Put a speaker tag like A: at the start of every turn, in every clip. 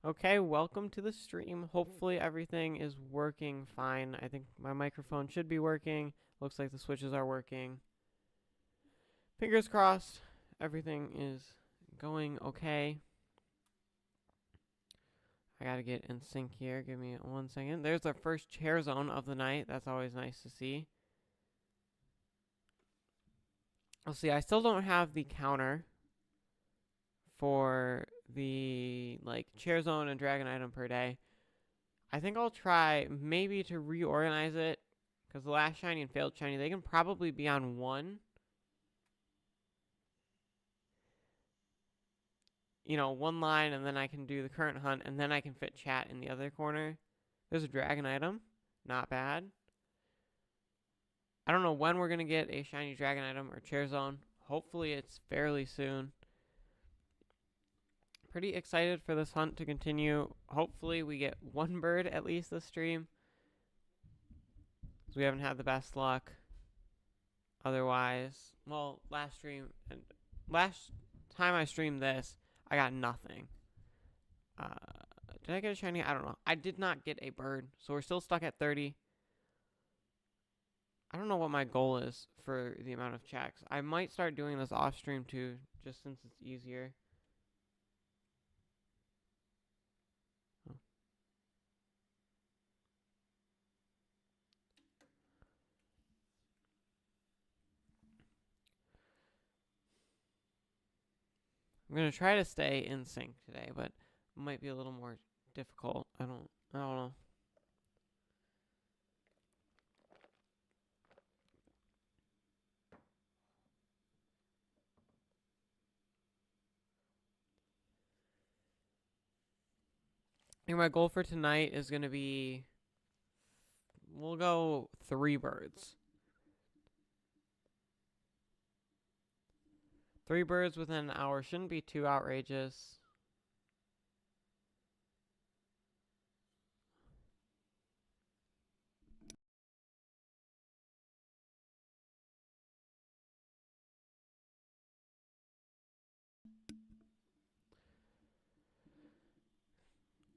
A: Okay, welcome to the stream. Hopefully everything is working fine. I think my microphone should be working. Looks like the switches are working. Fingers crossed, everything is going okay. I gotta get in sync here. Give me 1 second. There's our first chair zone of the night. That's always nice to see. Let's see, I still don't have the counter for the chair zone and dragon item per day. I think I'll try maybe to reorganize it because the last shiny and failed shiny, they can probably be on one. One line, and then I can do the current hunt, and then I can fit chat in the other corner. There's a dragon item. Not bad. I don't know when we're going to get a shiny dragon item or chair zone. Hopefully it's fairly soon. Pretty excited for this hunt to continue. Hopefully we get one bird at least this stream. We haven't had the best luck. Otherwise, well, last time I streamed this, I got nothing. Did I get a shiny? I don't know. I did not get a bird, so we're still stuck at 30. I don't know what my goal is for the amount of checks. I might start doing this off stream too, just since it's easier. Oh. I'm gonna try to stay in sync today, but it might be a little more difficult. I don't know. I think my goal for tonight is gonna be, we'll go 3 birds. 3 birds within an hour shouldn't be too outrageous.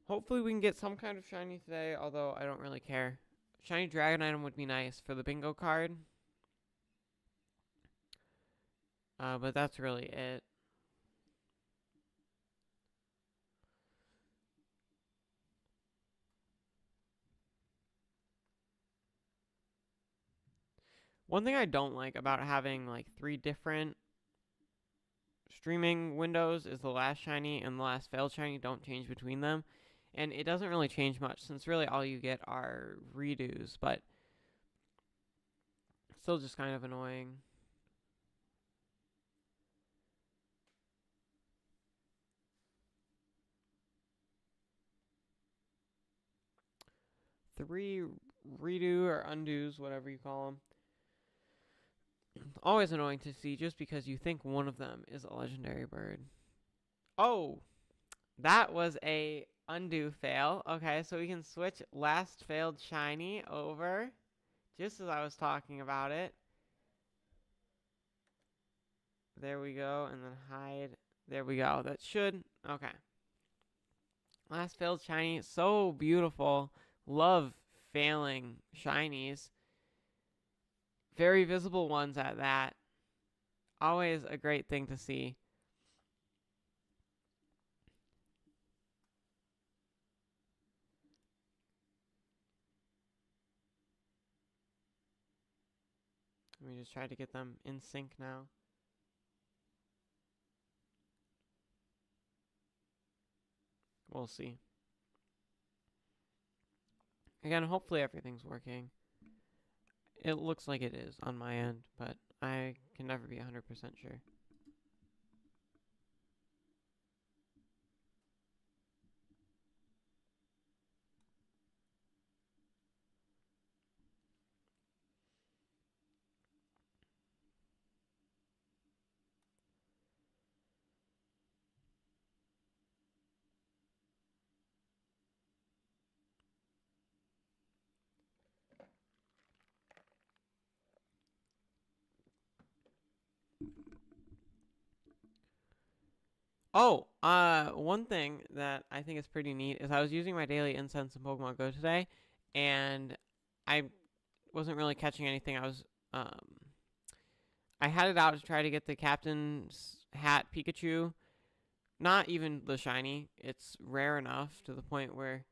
A: Hopefully we can get some kind of shiny today, although I don't really care. Shiny dragon item would be nice for the bingo card. But that's really it. One thing I don't like about having 3 different streaming windows is the last shiny and the last failed shiny don't change between them. And it doesn't really change much since really all you get are redos, but still just kind of annoying. Three redo or undos, whatever you call them. Always annoying to see just because you think one of them is a legendary bird. Oh, that was a undo fail. Okay, so we can switch last failed shiny over just as I was talking about it. There we go, and then hide. There we go. That should, okay. Last failed shiny, so beautiful. Love failing shinies. Very visible ones at that. Always a great thing to see. Let me just try to get them in sync now. We'll see. Again, hopefully everything's working. It looks like it is on my end, but I can never be 100% sure. Oh, one thing that I think is pretty neat is I was using my daily incense in Pokemon Go today, and I wasn't really catching anything. Um, I had it out to try to get the captain's hat Pikachu. Not even the shiny. It's rare enough to the point where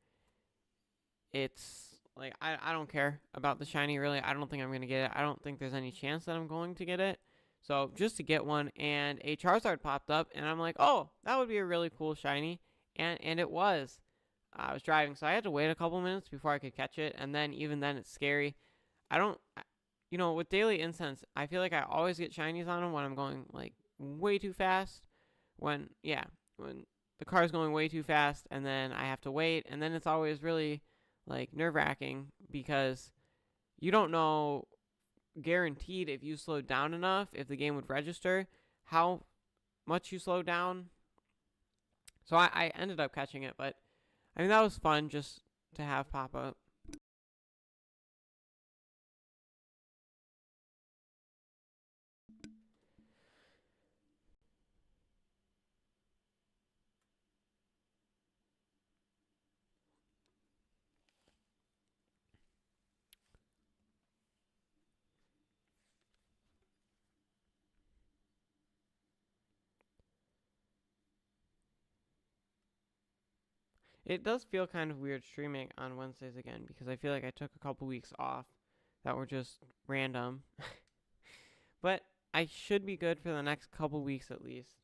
A: it's like I don't care about the shiny really. I don't think I'm gonna get it. I don't think there's any chance that I'm going to get it. So just to get one, and a Charizard popped up, and I'm like, oh, that would be a really cool shiny, and it was. I was driving, so I had to wait a couple minutes before I could catch it, and then even then it's scary. I don't, with daily incense, I feel like I always get shinies on them when I'm going like way too fast. When the car's going way too fast, and then I have to wait, and then it's always really like nerve wracking because you don't know guaranteed if you slowed down enough, if the game would register how much you slowed down. So I ended up catching it, but I mean that was fun just to have pop up. It does feel kind of weird streaming on Wednesdays again because I feel like I took a couple weeks off that were just random. But I should be good for the next couple weeks at least.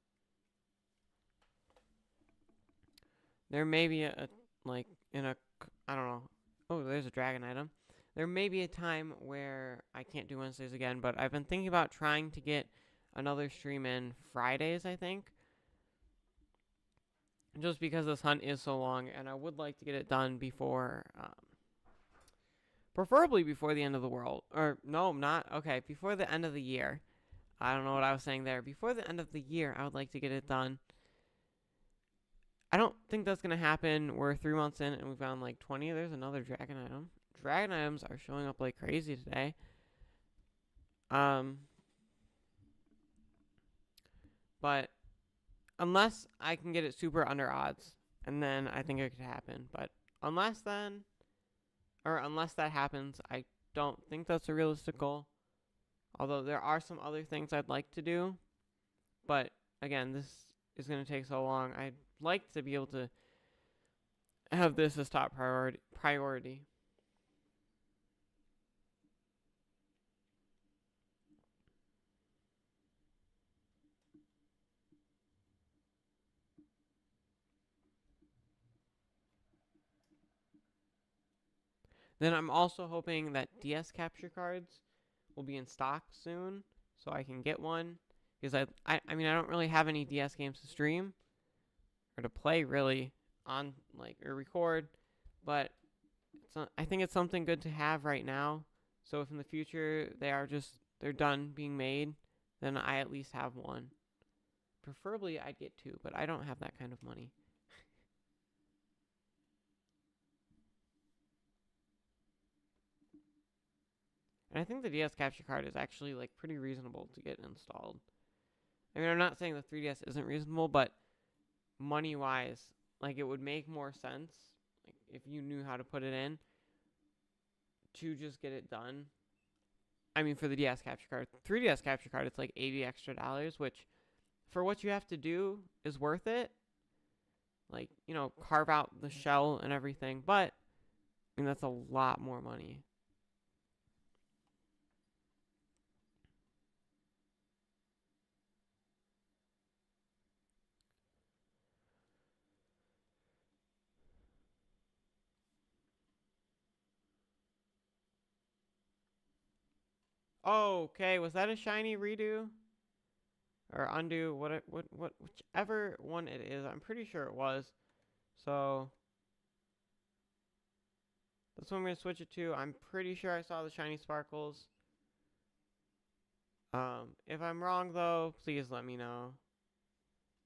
A: There may be a like in a I don't know. Oh, there's a dragon item. There may be a time where I can't do Wednesdays again, but I've been thinking about trying to get another stream in Fridays, I think. Just because this hunt is so long, and I would like to get it done before, preferably before the end of the world. Or, no, not, okay, before the end of the year. I don't know what I was saying there. Before the end of the year, I would like to get it done. I don't think that's going to happen. We're 3 months in, and we found like 20. There's another dragon item. Dragon items are showing up like crazy today. Um, but unless I can get it super under odds, and then I think it could happen. But unless then, or unless that happens, I don't think that's a realistic goal. Although there are some other things I'd like to do, but again, this is going to take so long. I'd like to be able to have this as top priority. Then I'm also hoping that DS capture cards will be in stock soon, so I can get one. Because I mean, I don't really have any DS games to stream or to play really on like or record, but I think it's something good to have right now. So if in the future they're done being made, then I at least have one. Preferably I'd get two, but I don't have that kind of money. And I think the DS capture card is actually like pretty reasonable to get installed. I mean, I'm not saying the 3DS isn't reasonable, but money wise, like it would make more sense like if you knew how to put it in to just get it done. I mean, for the DS capture card, 3DS capture card, it's like $80 extra, which for what you have to do is worth it. Like, carve out the shell and everything, but I mean that's a lot more money. Oh, okay, was that a shiny redo or undo? Whichever one it is, I'm pretty sure it was. So that's what I'm gonna switch it to. I'm pretty sure I saw the shiny sparkles. If I'm wrong though, please let me know,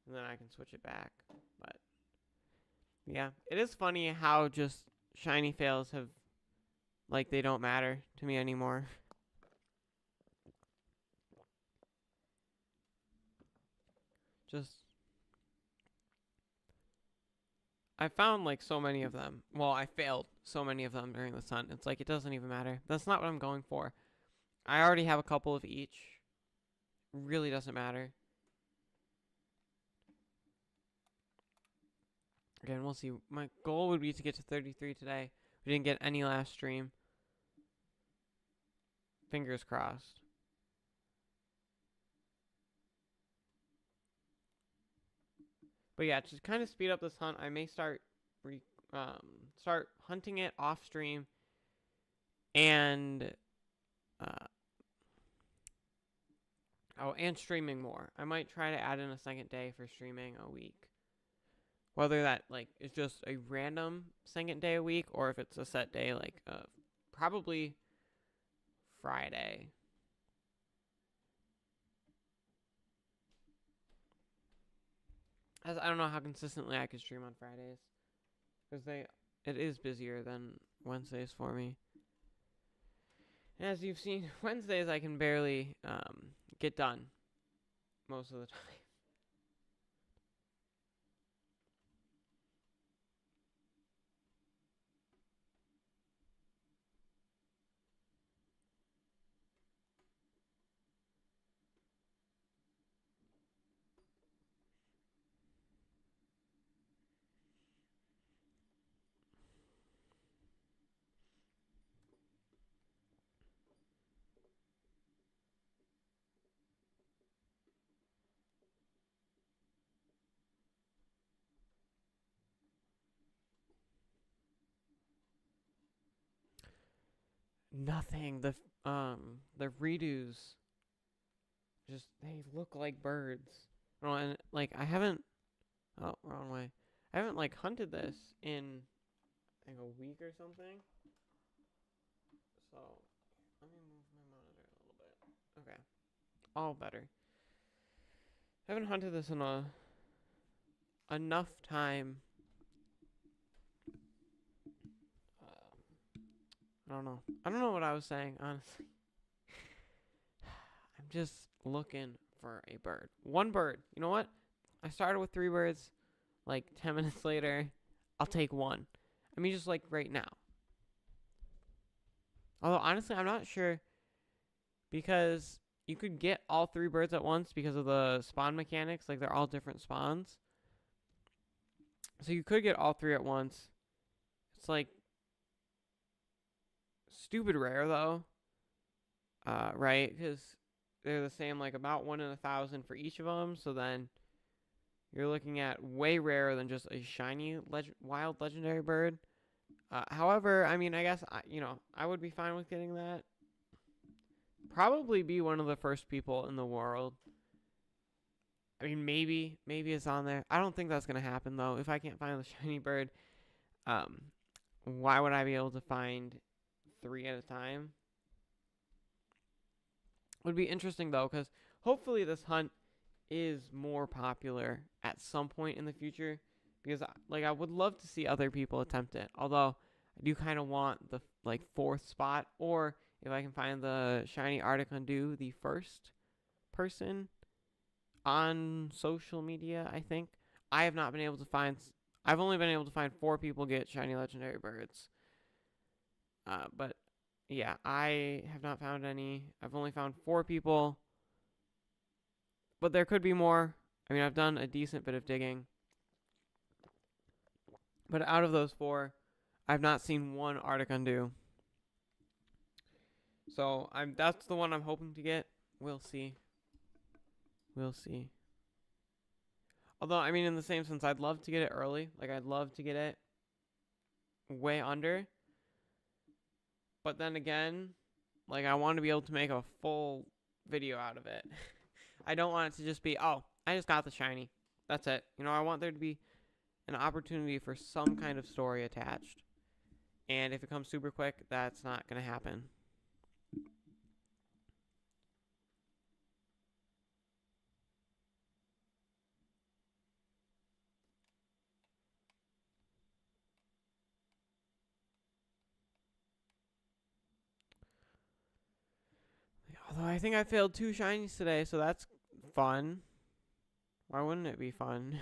A: and then I can switch it back. But yeah, it is funny how just shiny fails have like they don't matter to me anymore. Just I found like so many of them. Well, I failed so many of them during this hunt. It's like it doesn't even matter. That's not what I'm going for. I already have a couple of each. Really doesn't matter. Again, we'll see. My goal would be to get to 33 today. We didn't get any last stream. Fingers crossed. But yeah, to kind of speed up this hunt, I may start start hunting it off stream and and streaming more. I might try to add in a second day for streaming a week. Whether that like is just a random second day a week or if it's a set day, like probably Friday. As I don't know how consistently I could stream on Fridays, because it is busier than Wednesdays for me. And as you've seen, Wednesdays I can barely get done most of the time. Nothing. The redos just they look like birds. Oh, and like I haven't. Oh, wrong way. I haven't like hunted this in like a week or something. So let me move my monitor a little bit. Okay, all better. I haven't hunted this in enough time. I don't know. I don't know what I was saying, honestly. I'm just looking for a bird. One bird. You know what? I started with 3 birds. Like 10 minutes later, I'll take one. I mean, just like right now. Although, honestly, I'm not sure because you could get all 3 birds at once because of the spawn mechanics. Like, they're all different spawns. So you could get all 3 at once. It's like stupid rare, though. Right? Because they're the same, like about 1 in 1,000 for each of them. So then you're looking at way rarer than just a shiny wild legendary bird. However, I mean, I guess, I would be fine with getting that. Probably be one of the first people in the world. I mean, maybe it's on there. I don't think that's going to happen, though. If I can't find the shiny bird, why would I be able to find 3 at a time? Would be interesting, though, because hopefully this hunt is more popular at some point in the future. Because, like, I would love to see other people attempt it. Although, I do kind of want the, like, 4th spot. Or, if I can find the shiny Arctic Undo, the first person on social media, I think. I have not been able to find... I've only been able to find 4 people get shiny legendary birds. But, yeah, I have not found any. I've only found 4 people. But there could be more. I mean, I've done a decent bit of digging. But out of those 4, I've not seen one Arctic Undo. So that's the one I'm hoping to get. We'll see. We'll see. Although, I mean, in the same sense, I'd love to get it early. Like, I'd love to get it way under. But then again, like, I want to be able to make a full video out of it. I don't want it to just be, oh, I just got the shiny. That's it. I want there to be an opportunity for some kind of story attached. And if it comes super quick, that's not going to happen. Although I think I failed 2 shinies today, so that's fun. Why wouldn't it be fun?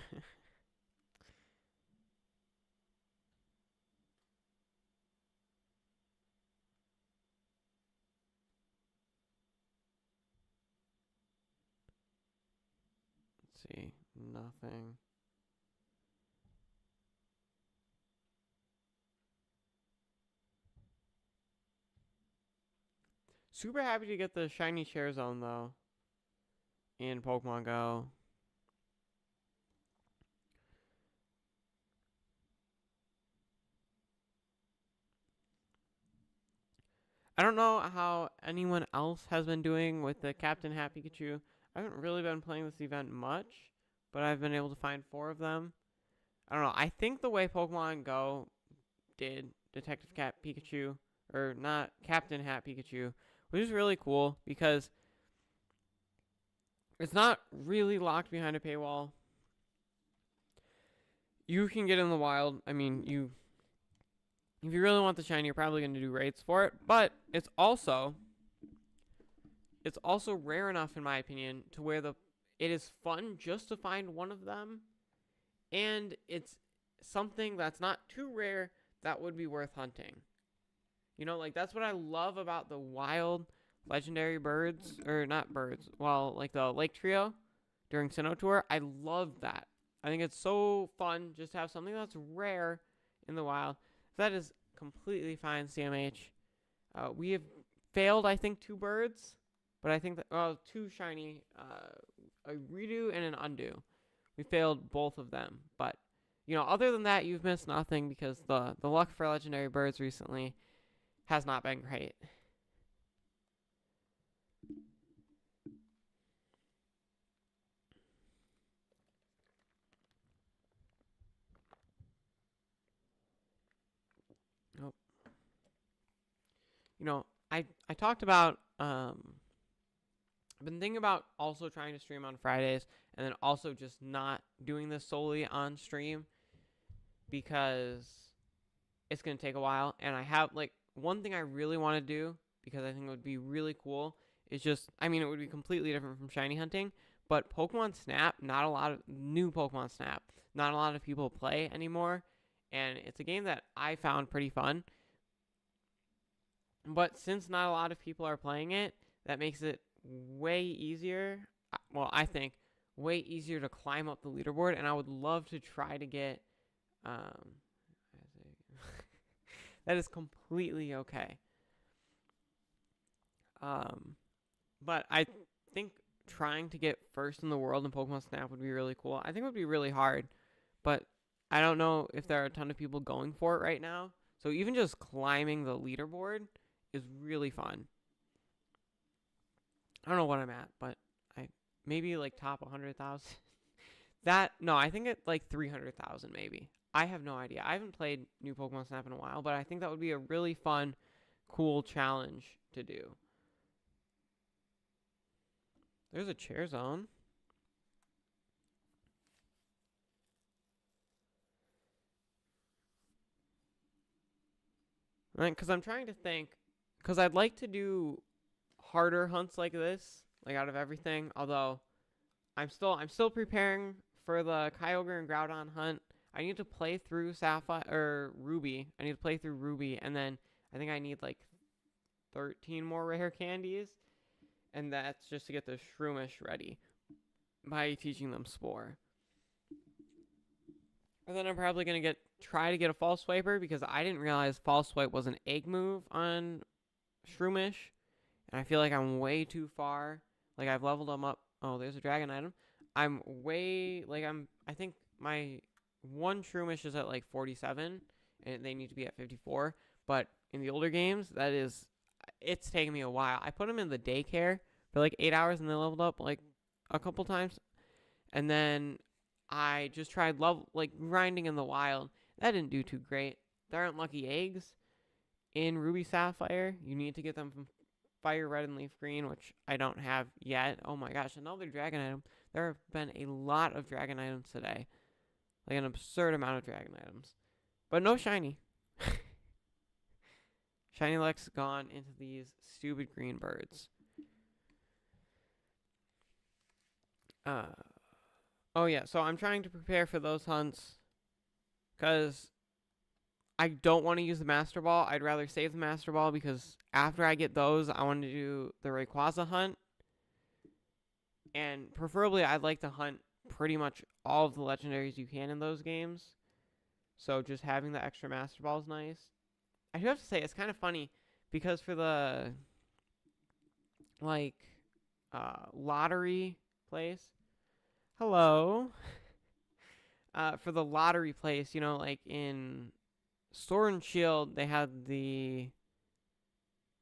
A: see. Nothing. Super happy to get the shiny share zone though in Pokemon Go. I don't know how anyone else has been doing with the Captain Hat Pikachu. I haven't really been playing this event much, but I've been able to find 4 of them. I don't know. I think the way Pokemon Go did Detective Cat Pikachu, or not Captain Hat Pikachu, which is really cool because it's not really locked behind a paywall. You can get in the wild. I mean, if you really want the shiny, you're probably going to do raids for it, but it's also rare enough in my opinion to where it is fun just to find one of them, and it's something that's not too rare that would be worth hunting. You know, like that's what I love about the wild legendary birds, or not birds, well, like the Lake Trio during Sinnoh Tour. I love that. I think it's so fun just to have something that's rare in the wild. That is completely fine, CMH. We have failed, I think, 2 birds, but I think that 2 shiny, a redo and an undo. We failed both of them, but other than that, you've missed nothing because the luck for legendary birds recently has not been great. Nope. I talked about I've been thinking about also trying to stream on Fridays and then also just not doing this solely on stream because it's going to take a while, and I have one thing I really want to do because I think it would be really cool is just, I mean, it would be completely different from shiny hunting, but Pokemon Snap, not a lot of new Pokemon Snap, not a lot of people play anymore, and it's a game that I found pretty fun. But since not a lot of people are playing it, that makes it way easier. Well, I think way easier to climb up the leaderboard, and I would love to try to get. That is completely okay. But I think trying to get first in the world in Pokemon Snap would be really cool. I think it would be really hard, but I don't know if there are a ton of people going for it right now. So even just climbing the leaderboard is really fun. I don't know what I'm at, but I maybe top 100,000. I think it's 300,000 maybe. I have no idea. I haven't played new Pokemon Snap in a while, but I think that would be a really fun, cool challenge to do. There's a chair zone. Right, because I'm trying to think, because I'd like to do harder hunts like this, out of everything. Although I'm still preparing for the Kyogre and Groudon hunt. I need to play through Sapphire or Ruby. I need to play through Ruby, and then I think I need 13 more rare candies, and that's just to get the Shroomish ready by teaching them Spore. And then I'm probably gonna try to get a False Swiper because I didn't realize False Swipe was an egg move on Shroomish, and I feel like I'm way too far. I've leveled them up. Oh, there's a dragon item. I'm way I think my one Shroomish is at 47, and they need to be at 54. But in the older games, it's taken me a while. I put them in the daycare for 8 hours, and they leveled up a couple times, and then I just tried grinding in the wild. That didn't do too great. There aren't lucky eggs in Ruby Sapphire. You need to get them from Fire Red and Leaf Green, which I don't have yet. Oh my gosh, another dragon item. There have been a lot of dragon items today. An absurd amount of dragon items. But no shiny. Shiny luck's gone into these stupid green birds. Oh yeah, so I'm trying to prepare for those hunts because I don't want to use the Master Ball. I'd rather save the Master Ball because after I get those, I want to do the Rayquaza hunt. And preferably, I'd like to hunt pretty much all of the legendaries you can in those games. So just having the extra Master Ball is nice. I do have to say, it's kind of funny because for the like lottery place, hello. For the lottery place, you know, like in Sword and Shield, they had the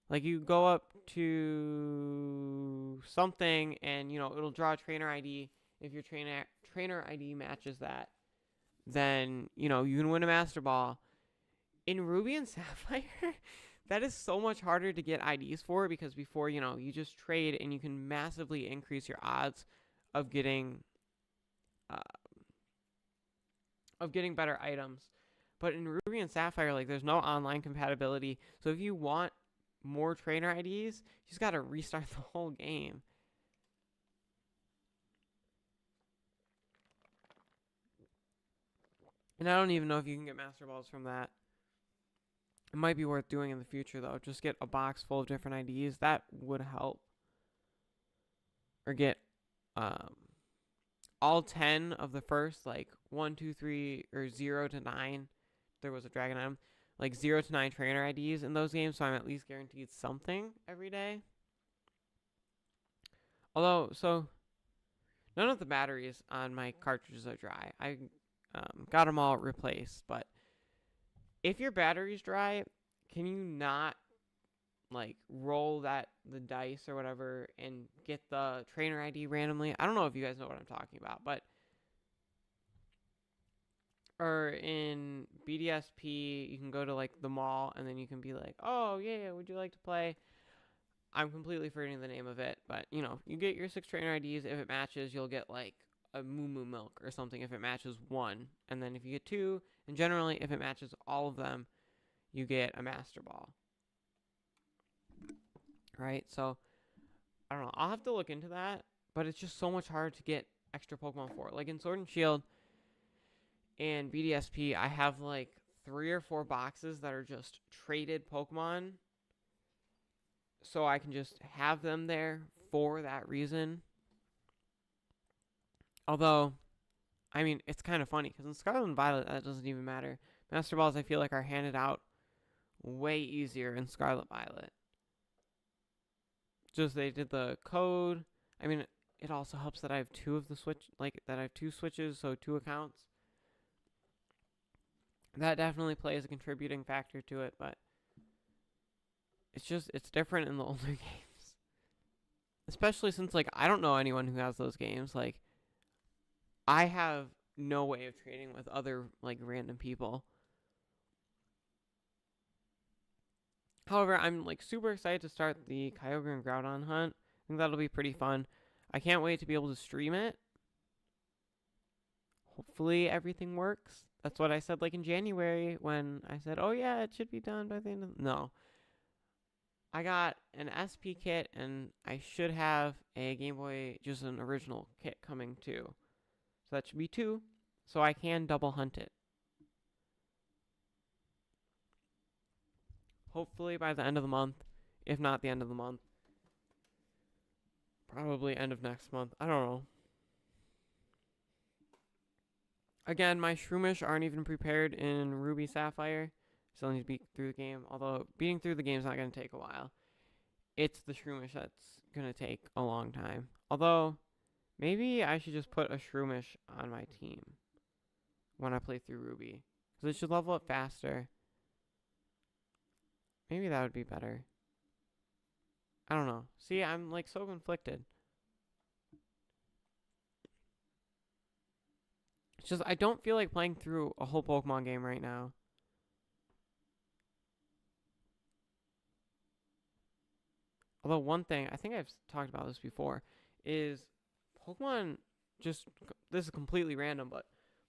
A: like you go up to something and you know it'll draw a trainer ID. If your trainer ID matches that, then you know you can win a Master Ball. In Ruby and Sapphire, that is so much harder to get IDs for because before you know you just trade and you can massively increase your odds of getting uh, better items. But in Ruby and Sapphire, like there's no online compatibility. So if you want more trainer IDs, you just gotta restart the whole game. And I don't even know if you can get Master Balls from that. It might be worth doing in the future though. Just get a box full of different IDs. That would help. Or get all 10 of the first, like 1, 2, 3, or 0 to 9. There was a dragon item. Like 0 to 9 trainer IDs in those games, so I'm at least guaranteed something every day. Although, so none of the batteries on my cartridges are dry. I got them all replaced, but if your battery's dry, can you not like roll the dice or whatever and get the trainer ID randomly? I don't know if you guys know what I'm talking about, but or in BDSP, you can go to like the mall and then you can be like, "Oh yeah, would you like to play?" I'm completely forgetting the name of it, but you know, you get your 6 trainer IDs. If it matches, you'll get like a Moo Moo Milk or something if it matches 1, and then if you get 2, and generally if it matches all of them, you get a Master Ball. Right? So I don't know. I'll have to look into that, but it's just so much harder to get extra Pokemon for. Like in Sword and Shield and BDSP, I have like 3 or 4 boxes that are just traded Pokemon, so I can just have them there for that reason. Although, I mean, it's kind of funny because in Scarlet and Violet, that doesn't even matter. Master Balls, I feel like, are handed out way easier in Scarlet Violet. Just they did the code. I mean, it also helps that I have 2 of the switch, like that I have 2 switches, so 2 accounts. That definitely plays a contributing factor to it, but it's different in the older games. Especially since, like, I don't know anyone who has those games. Like, I have no way of trading with other, like, random people. However, I'm, like, super excited to start the Kyogre and Groudon hunt. I think that'll be pretty fun. I can't wait to be able to stream it. Hopefully everything works. That's what I said, like, in January when I said, oh, yeah, it should be done by the end of... No. I got an SP kit, and I should have a Game Boy, just an original kit coming too. So that should be 2, so I can double hunt it. Hopefully by the end of the month, if not the end of the month. Probably end of next month. I don't know. Again, my Shroomish aren't even prepared in Ruby Sapphire. Still need to beat through the game, although beating through the game is not going to take a while. It's the Shroomish that's going to take a long time. Although, maybe I should just put a Shroomish on my team when I play through Ruby. Because it should level up faster. Maybe that would be better. I don't know. See, I'm like so conflicted. It's just, I don't feel like playing through a whole Pokemon game right now. Although one thing, I think I've talked about this before, is Pokemon just, this is completely random, but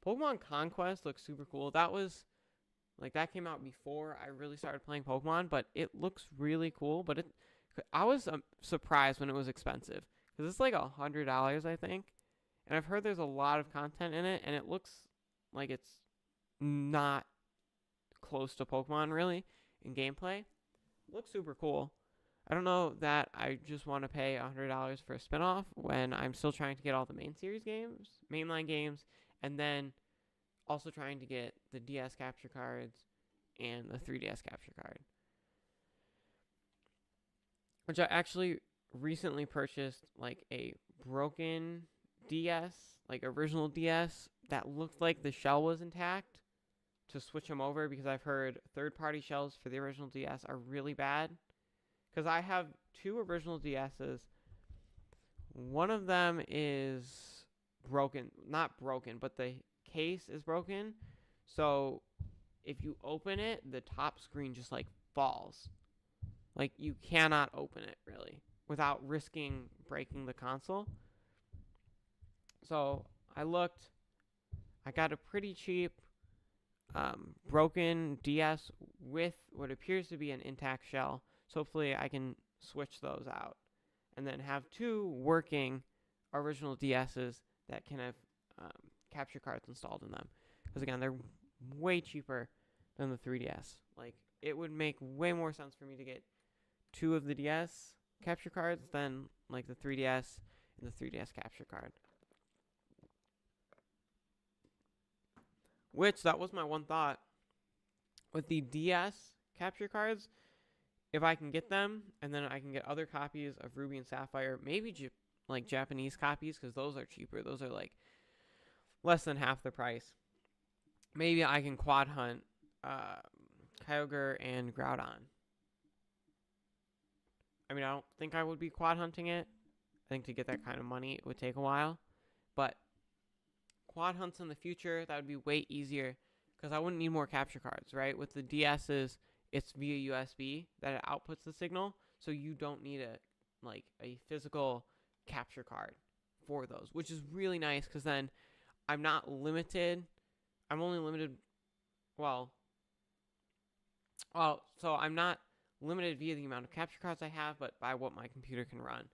A: Pokemon Conquest looks super cool. That was, like, that came out before I really started playing Pokemon, but it looks really cool. But I was surprised when it was expensive, because it's like $100, I think. And I've heard there's a lot of content in it, and it looks like it's not close to Pokemon, really, in gameplay. It looks super cool. I don't know that I just want to pay $100 for a spinoff when I'm still trying to get all the main series games, mainline games, and then also trying to get the DS capture cards and the 3DS capture card. Which I actually recently purchased like a broken DS, like original DS, that looked like the shell was intact to switch them over because I've heard third-party shells for the original DS are really bad. Because I have two original DSs. One of them is broken. Not broken, but the case is broken. So if you open it, the top screen just like falls. Like you cannot open it really without risking breaking the console. So I looked. I got a pretty cheap broken DS with what appears to be an intact shell. So hopefully I can switch those out and then have two working original DSs that can have capture cards installed in them. Because again, they're way cheaper than the 3DS. Like it would make way more sense for me to get two of the DS capture cards than like the 3DS and the 3DS capture card. Which, that was my one thought. With the DS capture cards, if I can get them, and then I can get other copies of Ruby and Sapphire, maybe like Japanese copies, because those are cheaper. Those are like less than half the price. Maybe I can quad hunt Kyogre and Groudon. I mean, I don't think I would be quad hunting it. I think to get that kind of money, it would take a while. But quad hunts in the future, that would be way easier because I wouldn't need more capture cards, right? With the DSs, it's via USB that it outputs the signal, so you don't need a physical capture card for those, which is really nice because then I'm not limited. I'm only limited, so I'm not limited via the amount of capture cards I have, but by what my computer can run,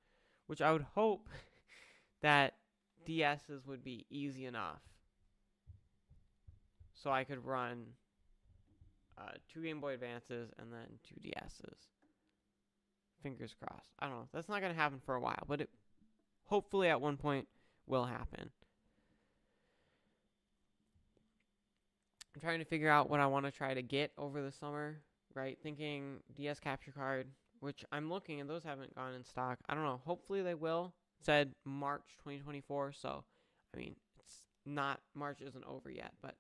A: which I would hope that DSs would be easy enough so I could run 2 Game Boy Advances and then 2 DSs. Fingers crossed. I don't know. That's not going to happen for a while, but it hopefully at one point will happen. I'm trying to figure out what I want to try to get over the summer, right? Thinking DS capture card, which I'm looking, and those haven't gone in stock. I don't know. Hopefully they will. It said March 2024, so, I mean, it's not, March isn't over yet, but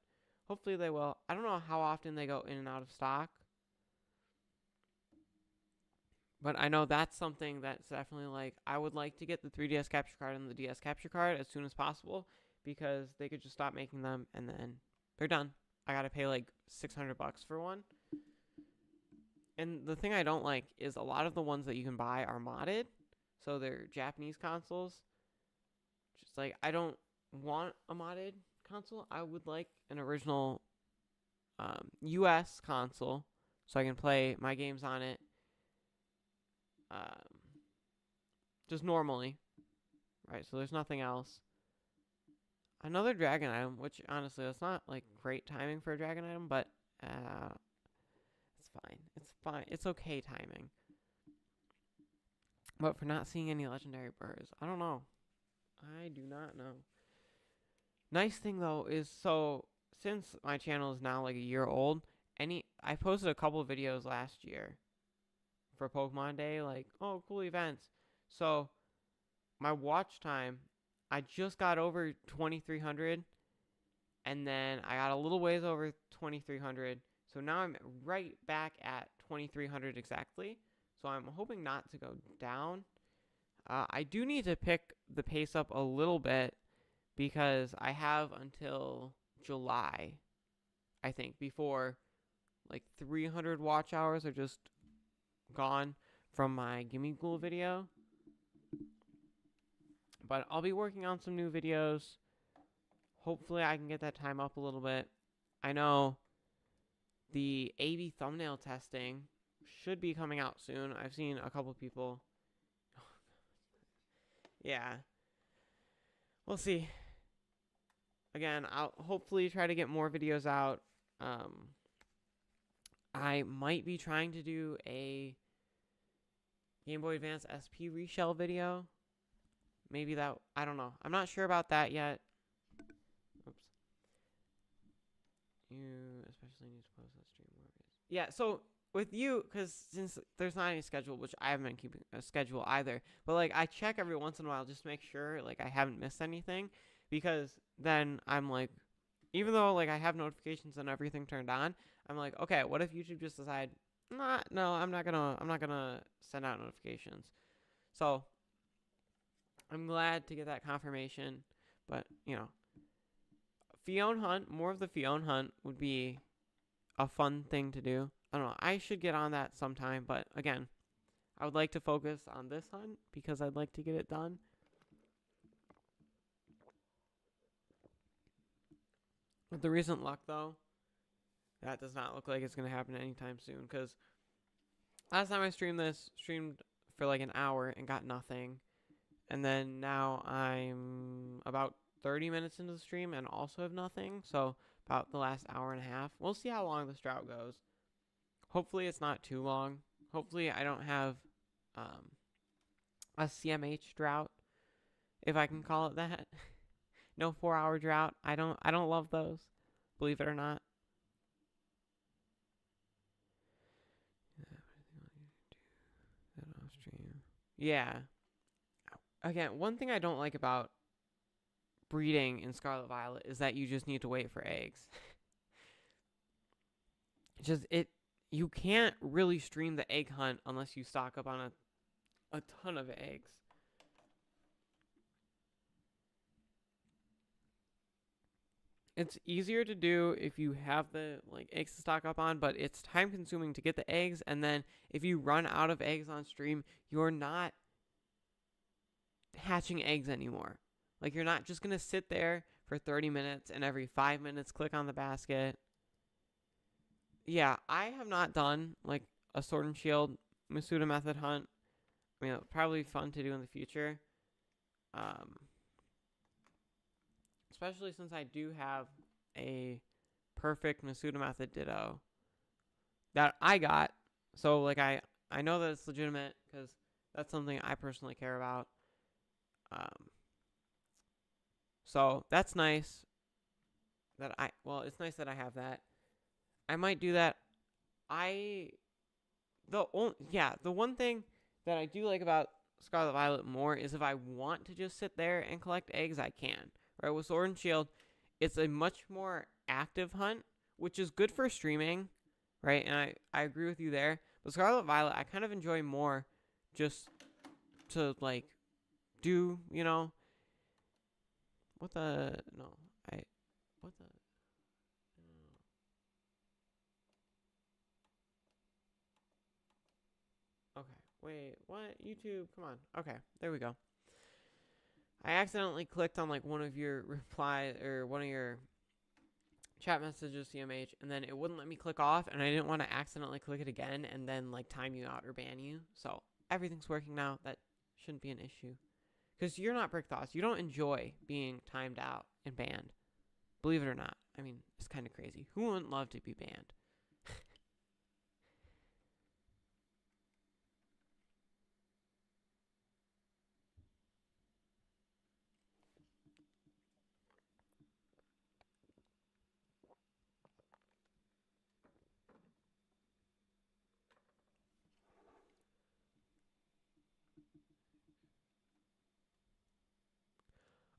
A: hopefully they will. I don't know how often they go in and out of stock, but I know that's something that's definitely like, I would like to get the 3DS capture card and the DS capture card as soon as possible because they could just stop making them and then they're done. I gotta pay like $600 for one. And the thing I don't like is a lot of the ones that you can buy are modded. So they're Japanese consoles. Just like, I don't want a modded console. I would like an original US console so I can play my games on it just normally. Right, so there's nothing else. Another dragon item, which honestly, that's not like great timing for a dragon item, but it's fine. It's fine. It's okay timing. But for not seeing any legendary birds, I don't know. I do not know. Nice thing though is, so since my channel is now like a year old, I posted a couple of videos last year for Pokemon Day, like, oh, cool events. So my watch time, I just got over 2,300, and then I got a little ways over 2,300. So now I'm right back at 2,300 exactly. So I'm hoping not to go down. I do need to pick the pace up a little bit because I have until July, I think, before like 300 watch hours are just gone from my Gimme Ghoul video. But I'll be working on some new videos. Hopefully I can get that time up a little bit. I know the Eevee thumbnail testing should be coming out soon. I've seen a couple people. Yeah. We'll see. Again, I'll hopefully try to get more videos out. I might be trying to do a Game Boy Advance SP reshell video. Maybe that, I don't know. I'm not sure about that yet. Oops. You especially need to post that stream more. Yeah, so with you, because since there's not any schedule, which I haven't been keeping a schedule either, but like I check every once in a while just to make sure like I haven't missed anything, because then I'm like, even though like I have notifications and everything turned on, I'm like, okay, what if YouTube just decide, no, I'm not gonna send out notifications. So I'm glad to get that confirmation, but you know, Fion Hunt, more of the Fion Hunt would be a fun thing to do. I don't know. I should get on that sometime, but again, I would like to focus on this hunt because I'd like to get it done. With the recent luck, though, that does not look like it's going to happen anytime soon, because last time I streamed for like an hour and got nothing. And then now I'm about 30 minutes into the stream and also have nothing. So about the last hour and a half. We'll see how long this drought goes. Hopefully it's not too long. Hopefully I don't have a CMH drought, if I can call it that. No 4-hour drought. I don't love those, believe it or not. Yeah. Again, one thing I don't like about breeding in Scarlet Violet is that you just need to wait for eggs. You can't really stream the egg hunt unless you stock up on a ton of eggs. It's easier to do if you have the like eggs to stock up on, but it's time consuming to get the eggs, and then if you run out of eggs on stream, you're not hatching eggs anymore. Like, you're not just going to sit there for 30 minutes and every 5 minutes click on the basket. Yeah, I have not done like a Sword and Shield Masuda method hunt. I mean, it'll probably be fun to do in the future. Especially since I do have a perfect Masuda method Ditto that I got. So like I know that it's legitimate because that's something I personally care about. So that's nice. It's nice that I have that. I might do that. The one thing that I do like about Scarlet Violet more is if I want to just sit there and collect eggs, I can. Right, with Sword and Shield, it's a much more active hunt, which is good for streaming, right? And I agree with you there. But Scarlet Violet, I kind of enjoy more just to like do, what the no, I what the okay, wait, what? YouTube, come on. Okay, there we go. I accidentally clicked on like one of your replies or one of your chat messages, CMH, and then it wouldn't let me click off, and I didn't want to accidentally click it again and then like time you out or ban you. So everything's working now. That shouldn't be an issue. Because you're not Brick Thoughts. You don't enjoy being timed out and banned. Believe it or not. I mean, it's kind of crazy. Who wouldn't love to be banned?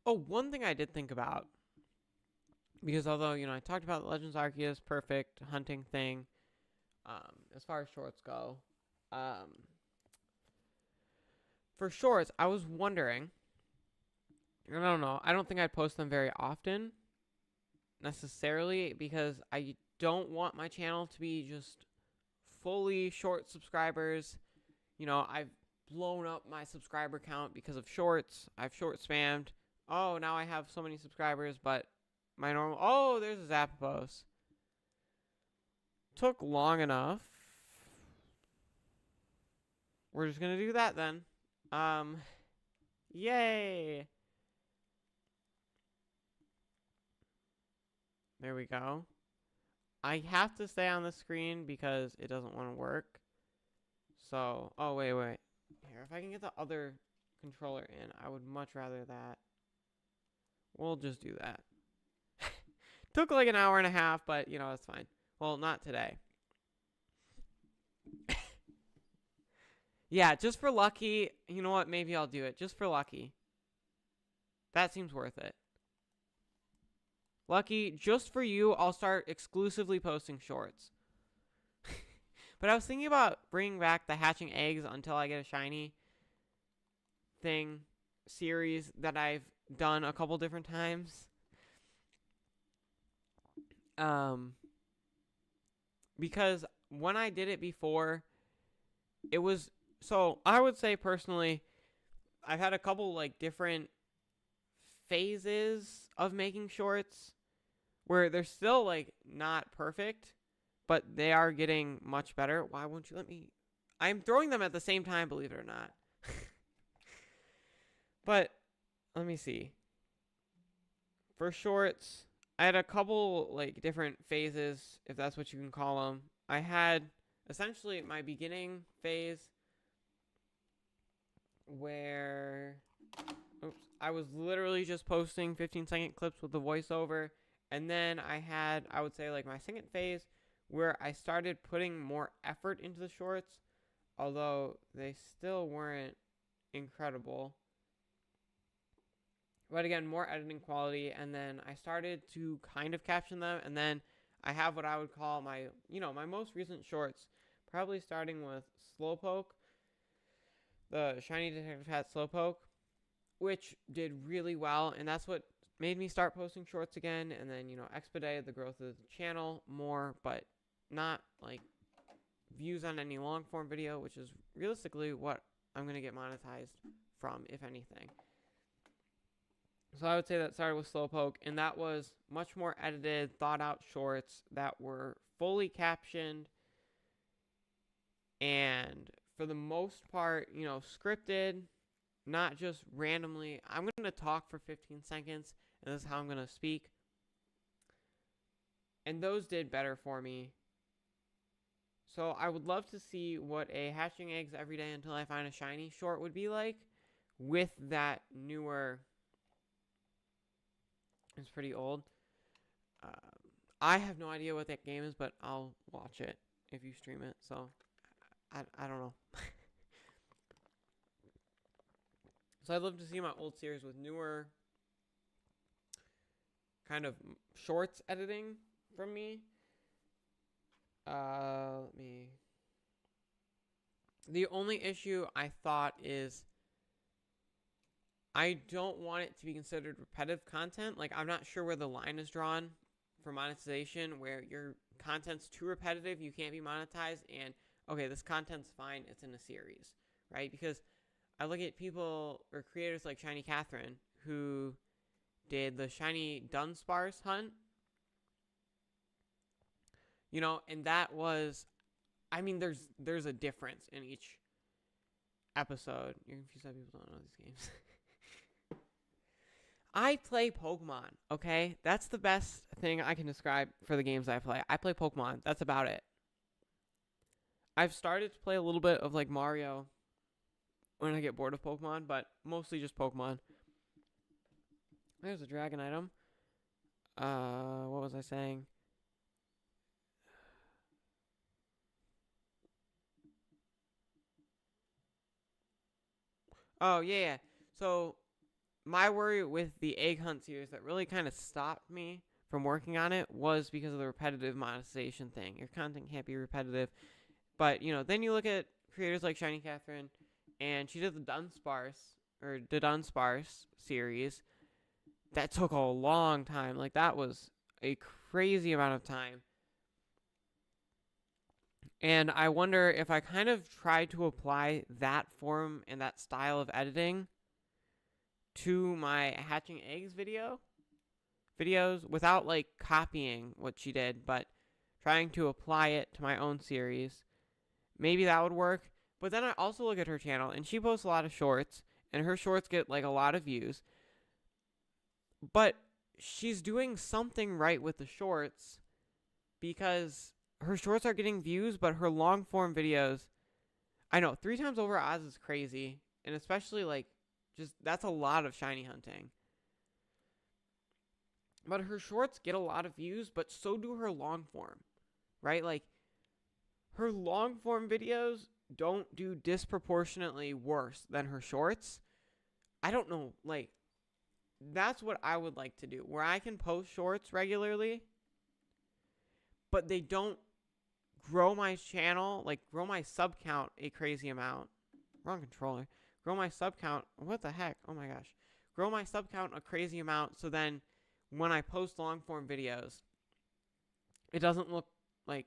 A: Oh, one thing I did think about, because although, I talked about the Legends Arceus perfect hunting thing, as far as shorts go, for shorts, I was wondering, I don't know, I don't think I'd post them very often, necessarily, because I don't want my channel to be just fully short subscribers. I've blown up my subscriber count because of shorts. I've short spammed. Oh, now I have so many subscribers, but my normal... Oh, there's a Zapdos. Took long enough. We're just going to do that then. Yay. There we go. I have to stay on the screen because it doesn't want to work. So, oh, wait. get the other controller in. I would much rather that. We'll just do that. Took like an hour and a half, but you know, it's fine. Well, not today. Yeah, just for lucky. You know what? Maybe I'll do it. Just for lucky. That seems worth it. Lucky, just for you, I'll start exclusively posting shorts. But I was thinking about bringing back the hatching eggs until I get a shiny thing series that I've done a couple different times. Because when I did it before, it was, so I would say personally, I've had a couple like different phases of making shorts where they're still like not perfect, but they are getting much better. Why won't you let me? I'm throwing them at the same time, believe it or not. But let me see. For shorts, I had a couple like different phases, if that's what you can call them. I had essentially my beginning phase where I was literally just posting 15-second clips with the voiceover. And then I had, I would say, like my second phase where I started putting more effort into the shorts, although they still weren't incredible. But again, more editing quality, and then I started to kind of caption them, and then I have what I would call my, my most recent shorts, probably starting with Slowpoke, the Shiny Detective Hat Slowpoke, which did really well, and that's what made me start posting shorts again, and then, expedited the growth of the channel more, but not, like, views on any long-form video, which is realistically what I'm going to get monetized from, if anything. So I would say that started with Slowpoke, and that was much more edited, thought-out shorts that were fully captioned, and for the most part, scripted, not just randomly. I'm going to talk for 15 seconds, and this is how I'm going to speak. And those did better for me. So I would love to see what a hatching eggs every day until I find a shiny short would be like with that newer. It's pretty old. I have no idea what that game is, but I'll watch it if you stream it. So I don't know. So I'd love to see my old series with newer kind of shorts editing from me. The only issue I thought is I don't want it to be considered repetitive content. Like, I'm not sure where the line is drawn for monetization, where your content's too repetitive, you can't be monetized, and, okay, this content's fine, it's in a series, right? Because I look at people, or creators like Shiny Catherine, who did the Shiny Dunsparce hunt, and that was, there's a difference in each episode. You're confused that people don't know these games. I play Pokemon, okay? That's the best thing I can describe for the games I play. I play Pokemon. That's about it. I've started to play a little bit of, like, Mario when I get bored of Pokemon, but mostly just Pokemon. There's a dragon item. What was I saying? Oh, yeah. So my worry with the Egg Hunt series that really kind of stopped me from working on it was because of the repetitive monetization thing. Your content can't be repetitive. But, then you look at creators like Shiny Catherine, and she did the Dunsparce series. That took a long time. Like, that was a crazy amount of time. And I wonder if I kind of tried to apply that form and that style of editing to my hatching eggs videos without, like, copying what she did, but trying to apply it to my own series. Maybe that would work. But then I also look at her channel, and she posts a lot of shorts, and her shorts get, like, a lot of views. But she's doing something right with the shorts, because her shorts are getting views, but her long-form videos, I know, 3 times over Oz is crazy. And especially, like, just that's a lot of shiny hunting. But her shorts get a lot of views, but so do her long form, right? Like, her long form videos don't do disproportionately worse than her shorts. I don't know, like, that's what I would like to do, where I can post shorts regularly, but they don't grow my channel, like, grow my sub count a crazy amount. Wrong controller. Grow my sub count. What the heck? Oh my gosh. Grow my sub count a crazy amount, so then when I post long form videos, it doesn't look like.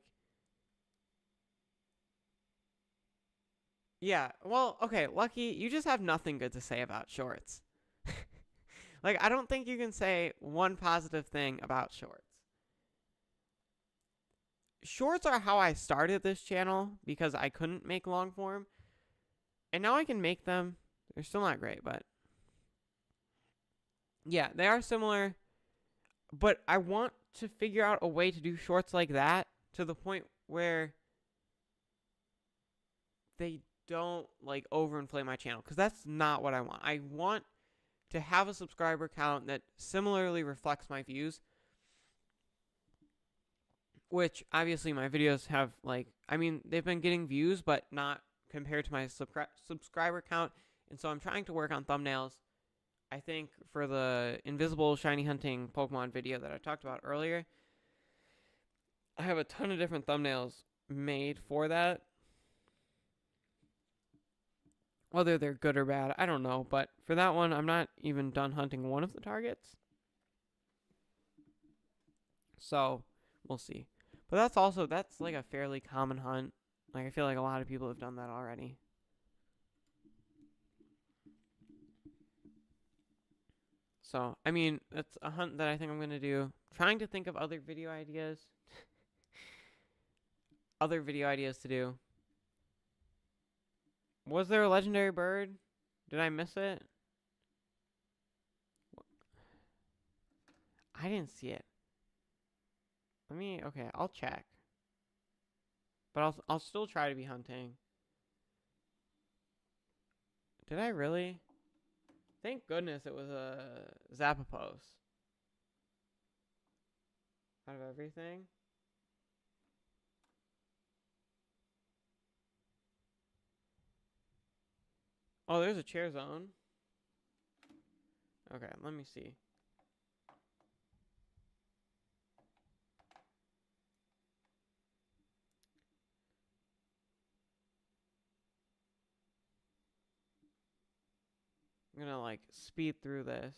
A: Yeah, well, okay, Lucky, you just have nothing good to say about shorts. Like, I don't think you can say one positive thing about shorts. Shorts are how I started this channel because I couldn't make long form. And now I can make them. They're still not great, but yeah, they are similar. But I want to figure out a way to do shorts like that to the point where they don't like overinflate my channel, because that's not what I want. I want to have a subscriber count that similarly reflects my views, which obviously my videos have, like, I mean, they've been getting views, but not compared to my subscriber count. And so I'm trying to work on thumbnails. I think for the invisible shiny hunting Pokemon video that I talked about earlier, I have a ton of different thumbnails made for that. Whether they're good or bad, I don't know. But for that one, I'm not even done hunting one of the targets. So we'll see. But that's like a fairly common hunt. Like, I feel like a lot of people have done that already. So, I mean, it's a hunt that I think I'm going to do. Trying to think of other video ideas. Other video ideas to do. Was there a legendary bird? Did I miss it? I didn't see it. Okay, I'll check. But I'll still try to be hunting. Did I really? Thank goodness it was a Zapdos. Out of everything. Oh, there's a chair zone. Okay, let me see. I'm gonna, like, speed through this.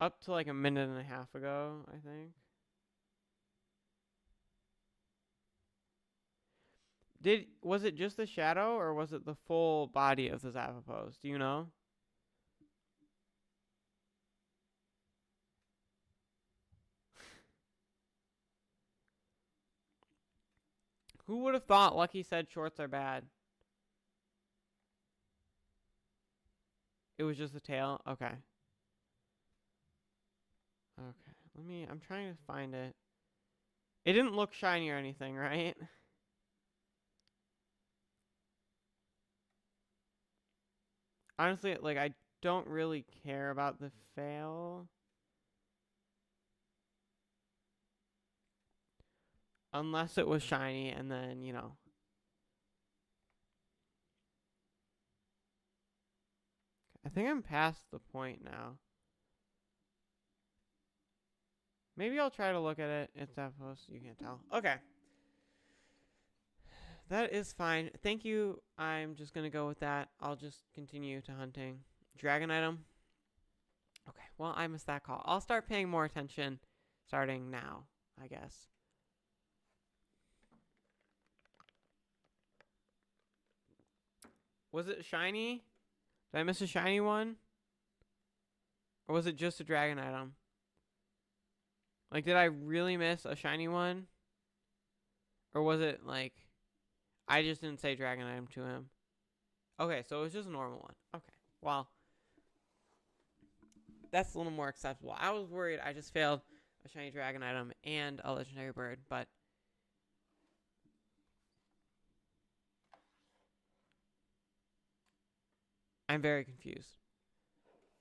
A: Up to like a minute and a half ago, I think. Was it just the shadow, or was it the full body of the Zapdos? Do you know? Who would have thought Lucky said shorts are bad? It was just the tail? Okay. Okay. I'm trying to find it. It didn't look shiny or anything, right? Honestly, like, I don't really care about the fail. Unless it was shiny, and then, you know. I think I'm past the point now. Maybe I'll try to look at it. It's that post. You can't tell. Okay. That is fine. Thank you. I'm just going to go with that. I'll just continue to hunting. Dragon item. Okay. Well, I missed that call. I'll start paying more attention starting now, I guess. Was it shiny? Did I miss a shiny one? Or was it just a dragon item? Like, did I really miss a shiny one? Or was it, like, I just didn't say dragon item to him? Okay, so it was just a normal one. Okay, well, that's a little more acceptable. I was worried I just failed a shiny dragon item and a legendary bird, but I'm very confused.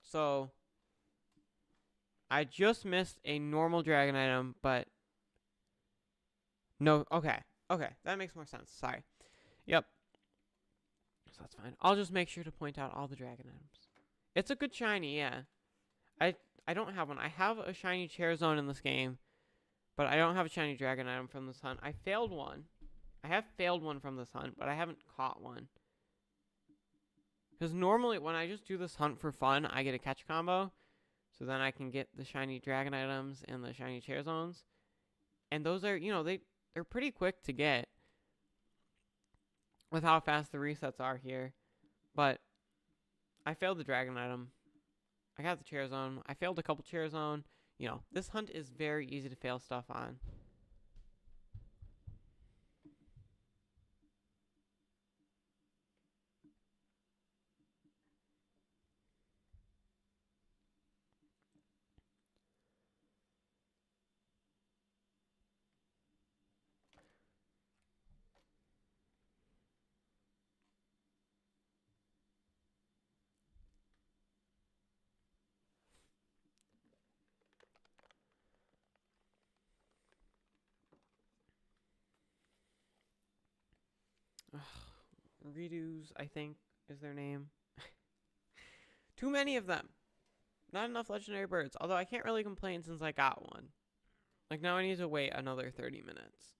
A: So, I just missed a normal dragon item, but no. Okay. Okay. That makes more sense. Sorry. Yep. So that's fine. I'll just make sure to point out all the dragon items. It's a good shiny, yeah. I I don't have one. I have a shiny Charizone in this game, but I don't have a shiny dragon item from this hunt. I failed one. I have failed one from this hunt, but I haven't caught one. Because normally when I just do this hunt for fun, I get a catch combo. So then I can get the shiny dragon items and the shiny Chaizones. And those are, they're pretty quick to get with how fast the resets are here. But I failed the dragon item. I got the Charizone. I failed a couple Charizone. This hunt is very easy to fail stuff on. Redos, I think, is their name. Too many of them. Not enough legendary birds. Although I can't really complain since I got one. Like, now I need to wait another 30 minutes.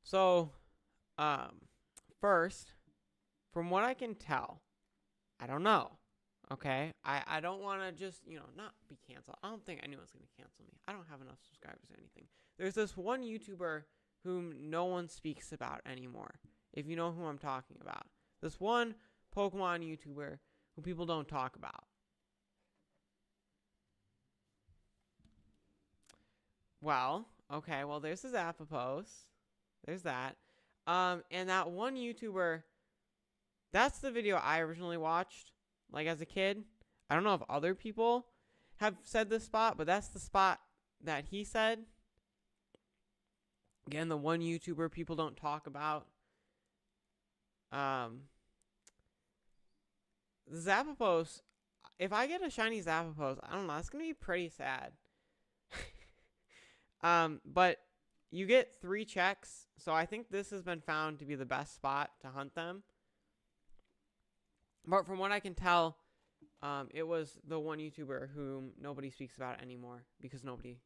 A: So, first, from what I can tell, I don't know. Okay? I don't want to just, not be canceled. I don't think anyone's going to cancel me. I don't have enough subscribers or anything. There's this one YouTuber whom no one speaks about anymore, if you know who I'm talking about. This one Pokemon YouTuber who people don't talk about. Well, okay, well, there's his Apopos. There's that. And that one YouTuber, that's the video I originally watched, like, as a kid. I don't know if other people have said this spot, but that's the spot that he said. Again, the one YouTuber people don't talk about. Zapapos, if I get a shiny Zapapos, I don't know, that's going to be pretty sad. But you get 3 checks, so I think this has been found to be the best spot to hunt them. But from what I can tell, it was the one YouTuber whom nobody speaks about anymore because nobody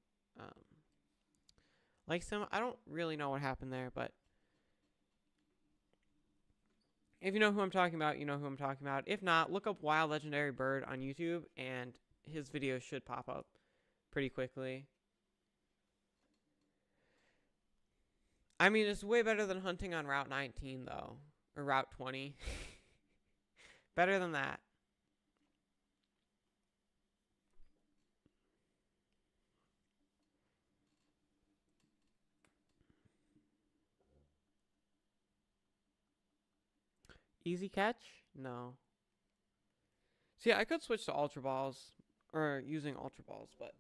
A: likes him. I don't really know what happened there, but if you know who I'm talking about, you know who I'm talking about. If not, look up Wild Legendary Bird on YouTube, and his videos should pop up pretty quickly. I mean, it's way better than hunting on Route 19, though. Or Route 20. Better than that. Easy catch? No. See, I could switch to Ultra Balls. Or using Ultra Balls, but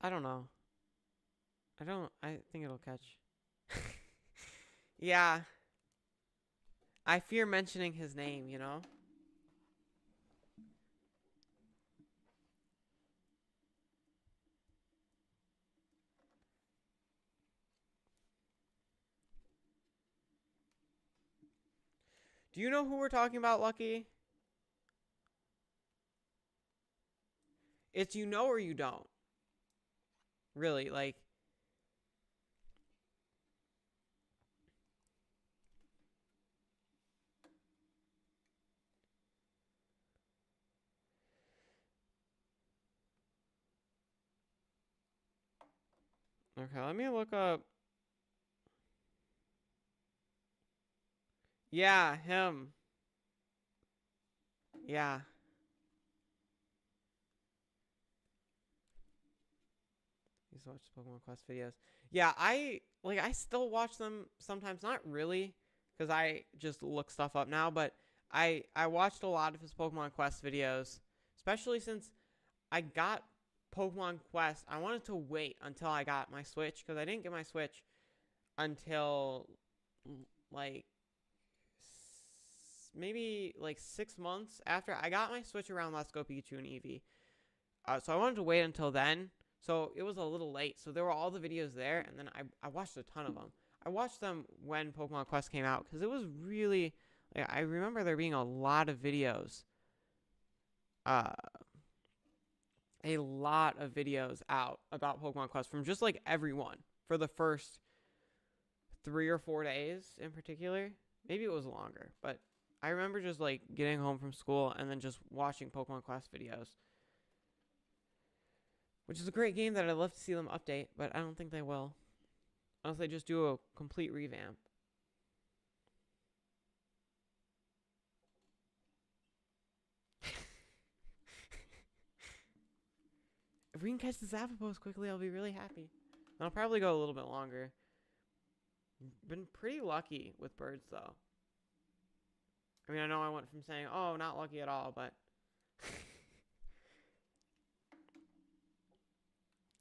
A: I don't know. I think it'll catch. Yeah. I fear mentioning his name, you know? Do you know who we're talking about, Lucky? It's you know or you don't. Really, like. Okay, let me look up. Yeah, him. Yeah. He's used to watch Pokemon Quest videos. Yeah, I still watch them sometimes. Not really, because I just look stuff up now. But I watched a lot of his Pokemon Quest videos, especially since I got Pokemon Quest. I wanted to wait until I got my Switch because I didn't get my Switch until like maybe like 6 months after I got my Switch around Let's Go Pikachu and Eevee. So I wanted to wait until then. So it was a little late. So there were all the videos there, and then I watched a ton of them. I watched them when Pokemon Quest came out because it was really, like, I remember there being a lot of videos. A lot of videos out about Pokemon Quest from just like everyone for the first 3 or 4 days in particular. Maybe it was longer, but I remember just like getting home from school and then just watching Pokemon Quest videos. Which is a great game that I'd love to see them update, but I don't think they will. Unless they just do a complete revamp. If we can catch the Zapdos quickly, I'll be really happy. And I'll probably go a little bit longer. Been pretty lucky with birds, though. I mean, I know I went from saying, oh, not lucky at all, but...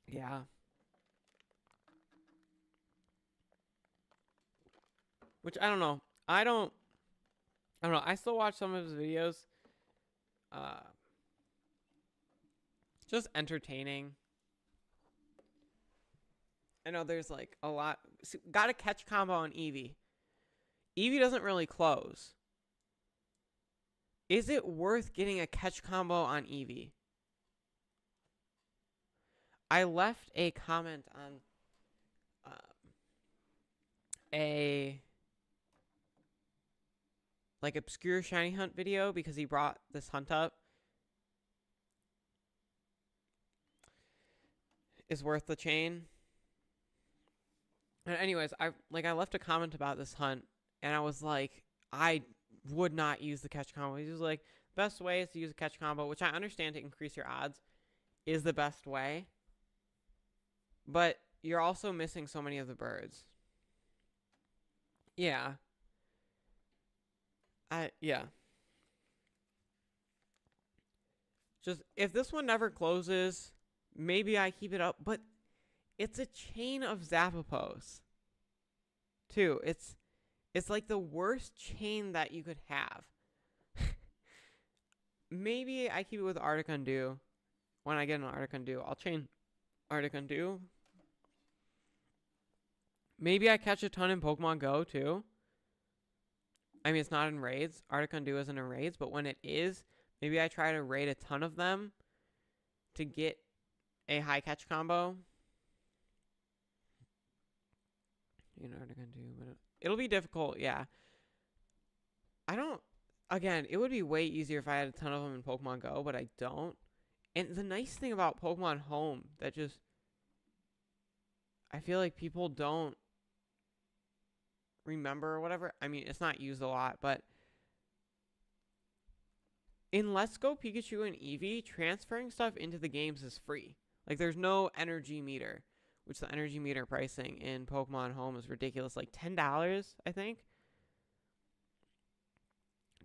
A: yeah. Which, I don't know. I don't know. I still watch some of his videos. Just entertaining. I know there's like a lot. Got a catch combo on Eevee. Eevee doesn't really close. Is it worth getting a catch combo on Eevee? I left a comment on a like obscure shiny hunt video because he brought this hunt up. Is worth the chain. And anyways, I left a comment about this hunt, and I was like, I would not use the catch combo. He was like, best way is to use a catch combo, which I understand to increase your odds is the best way. But you're also missing so many of the birds. Yeah. Yeah. Just, if this one never closes, maybe I keep it up, but it's a chain of Zapdos. Too. It's like the worst chain that you could have. Maybe I keep it with Articuno. When I get an Articuno, I'll chain Articuno. Maybe I catch a ton in Pokemon Go, too. I mean, it's not in raids. Articuno isn't in raids, but when it is, maybe I try to raid a ton of them to get a high catch combo. You know, Articuno, but it'll be difficult, yeah. Again, it would be way easier if I had a ton of them in Pokemon Go, but I don't. And the nice thing about Pokemon Home that just, I feel like people don't remember or whatever. I mean, it's not used a lot, but in Let's Go Pikachu and Eevee, transferring stuff into the games is free. Like, there's no energy meter, which the energy meter pricing in Pokemon Home is ridiculous. Like $10, I think.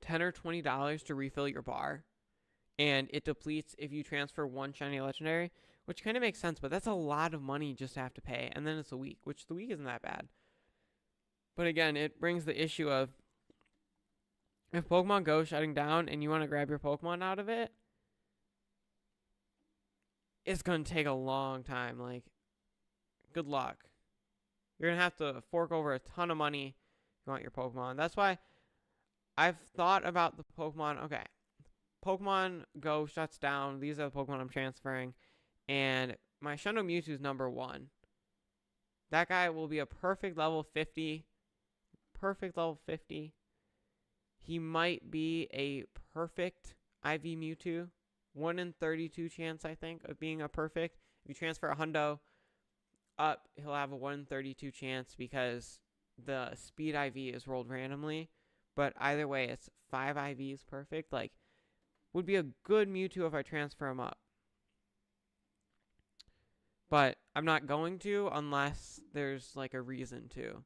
A: $10 or $20 to refill your bar. And it depletes if you transfer one shiny legendary, which kind of makes sense, but that's a lot of money just to have to pay. And then it's a week, which the week isn't that bad. But again, it brings the issue of if Pokemon Go is shutting down and you want to grab your Pokemon out of it, it's going to take a long time. Like, good luck. You're going to have to fork over a ton of money if you want your Pokemon. That's why I've thought about the Pokemon. Okay, Pokemon Go shuts down. These are the Pokemon I'm transferring. And my Shundo Mewtwo is number 1. That guy will be a perfect level 50. Perfect level 50. He might be a perfect IV Mewtwo. 1 in 32 chance, I think, of being a perfect. If you transfer a Hundo up, he'll have a 1 in 32 chance because the speed IV is rolled randomly. But either way, it's 5 IVs perfect. Like, would be a good Mewtwo if I transfer him up. But I'm not going to unless there's like a reason to.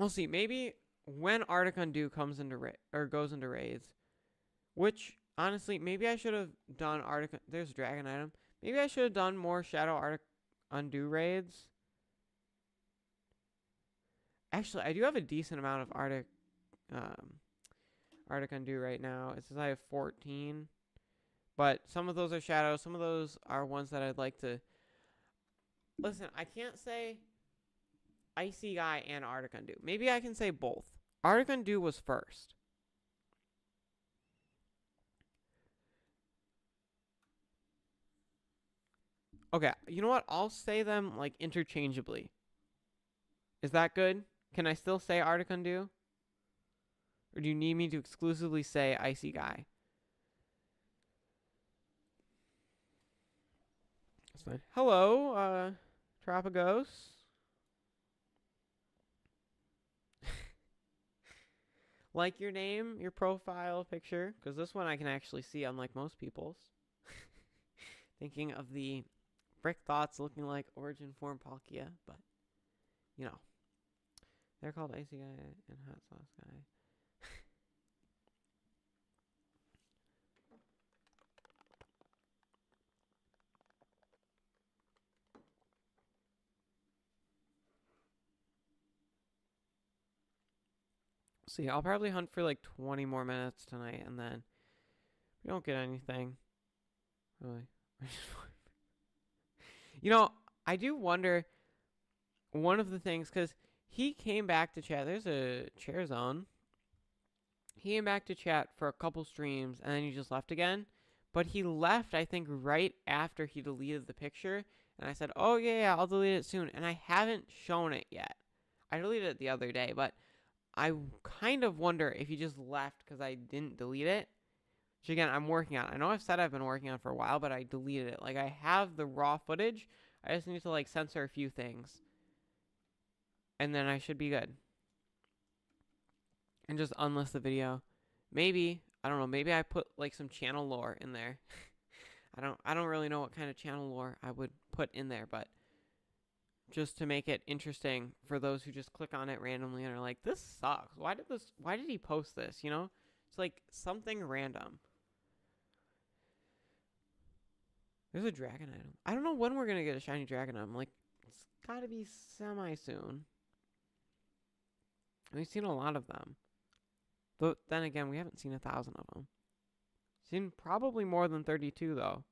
A: We'll see. Maybe when Arctic Undo comes into or goes into raids, which honestly, maybe I should have done Arctic. There's a dragon item. Maybe I should have done more Shadow Arctic Undo raids. Actually, I do have a decent amount of Arctic Undo right now. It says I have 14, but some of those are shadows. Some of those are ones that I'd like to. Listen, I can't say Icy Guy and Arctic Undo. Maybe I can say both. Arctic Undo was first. Okay, you know what? I'll say them like interchangeably. Is that good? Can I still say Arctic Undo? Or do you need me to exclusively say Icy Guy? That's fine. Hello, Tropagos. Like your name, your profile picture, because this one I can actually see, unlike most people's. Thinking of the Brick Thoughts looking like Origin Form Palkia, but, you know. They're called Icy Guy and Hot Sauce Guy. See, I'll probably hunt for like 20 more minutes tonight, and then we don't get anything. Really. You know, I do wonder, one of the things, because he came back to chat. There's a chair zone. He came back to chat for a couple streams, and then he just left again. But he left, I think, right after he deleted the picture. And I said, oh, yeah, I'll delete it soon. And I haven't shown it yet. I deleted it the other day, but I kind of wonder if he just left because I didn't delete it. Which, again, I'm working on. I know I've said I've been working on for a while, but I deleted it. Like, I have the raw footage. I just need to, like, censor a few things. And then I should be good. And just unlist the video. Maybe, I don't know, maybe I put, like, some channel lore in there. I don't really know what kind of channel lore I would put in there, but just to make it interesting for those who just click on it randomly and are like, this sucks. Why did he post this, you know? It's like something random. There's a dragon item. I don't know when we're going to get a shiny dragon item. Like, it's got to be semi-soon. We've seen a lot of them. But then again, we haven't seen 1,000 of them. Seen probably more than 32, though.